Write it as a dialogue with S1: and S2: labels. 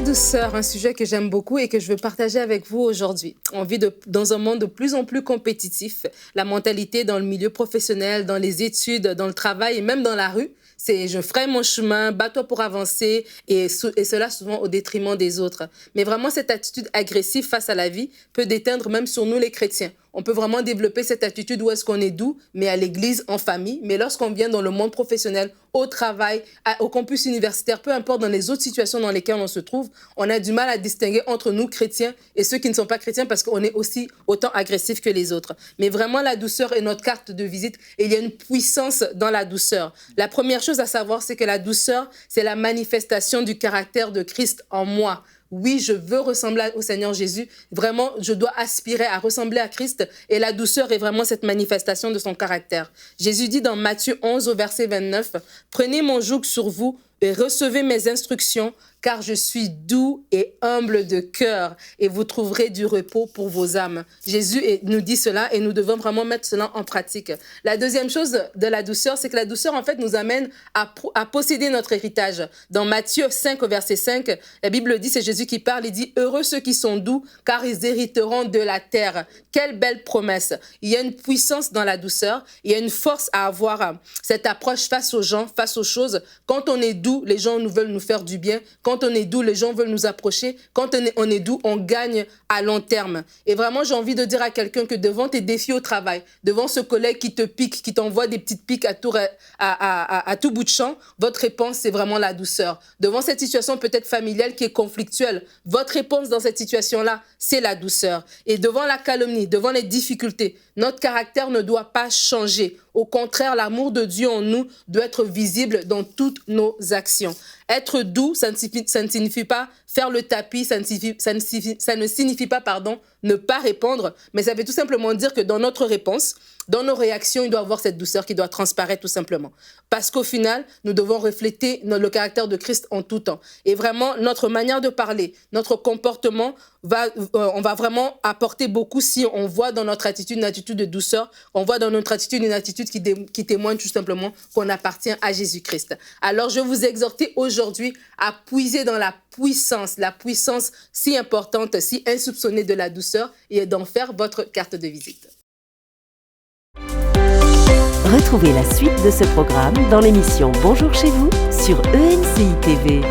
S1: douceur, un sujet que j'aime beaucoup et que je veux partager avec vous aujourd'hui. On vit dans un monde de plus en plus compétitif. La mentalité dans le milieu professionnel, dans les études, dans le travail et même dans la rue, c'est je ferai mon chemin, bats-toi pour avancer et cela souvent au détriment des autres. Mais vraiment, cette attitude agressive face à la vie peut déteindre même sur nous les chrétiens. On peut vraiment développer cette attitude où est-ce qu'on est doux, mais à l'église, en famille. Mais lorsqu'on vient dans le monde professionnel, au travail, au campus universitaire, peu importe dans les autres situations dans lesquelles on se trouve, on a du mal à distinguer entre nous, chrétiens, et ceux qui ne sont pas chrétiens parce qu'on est aussi autant agressifs que les autres. Mais vraiment, la douceur est notre carte de visite et il y a une puissance dans la douceur. La première chose à savoir, c'est que la douceur, c'est la manifestation du caractère de Christ en moi. Oui, je veux ressembler au Seigneur Jésus. Vraiment, je dois aspirer à ressembler à Christ. Et la douceur est vraiment cette manifestation de son caractère. Jésus dit dans Matthieu 11 au verset 29, « Prenez mon joug sur vous et recevez mes instructions, car je suis doux et humble de cœur, et vous trouverez du repos pour vos âmes. » Jésus nous dit cela et nous devons vraiment mettre cela en pratique. La deuxième chose de la douceur, c'est que la douceur, en fait, nous amène à posséder notre héritage. Dans Matthieu 5, au verset 5, la Bible dit, c'est Jésus qui parle, il dit « Heureux ceux qui sont doux, car ils hériteront de la terre. » Quelle belle promesse! Il y a une puissance dans la douceur, il y a une force à avoir cette approche face aux gens, face aux choses. Quand on est doux, les gens veulent nous faire du bien. Quand on est doux, les gens veullen nous approcher. Quand on est doux, on gagne à long terme. Et vraiment, j'ai envie de dire à quelqu'un que devant tes défis au travail, devant ce collègue qui te pique, qui t'envoie des petites piques à tout bout de champ, votre réponse, c'est vraiment la douceur. Devant cette situation peut-être familiale qui est conflictuelle, votre réponse dans cette situation-là, c'est la douceur. Et devant la calomnie, devant les difficultés, notre caractère ne doit pas changer. Au contraire, l'amour de Dieu en nous doit être visible dans toutes nos actions. Être doux, ça ne signifie pas faire le tapis, ça ne signifie pas, ne pas répondre, mais ça veut tout simplement dire que dans notre réponse, dans nos réactions, il doit y avoir cette douceur qui doit transparaître tout simplement. Parce qu'au final, nous devons refléter le caractère de Christ en tout temps. Et vraiment, notre manière de parler, notre comportement, on va vraiment apporter beaucoup si on voit dans notre attitude une attitude de douceur, on voit dans notre attitude une attitude qui témoigne tout simplement qu'on appartient à Jésus-Christ. Alors, je vous exhorte aujourd'hui à puiser dans la puissance si importante, si insoupçonnée de la douceur et d'en faire votre carte de visite.
S2: Retrouvez la suite de ce programme dans l'émission Bonjour chez vous sur EMCI TV.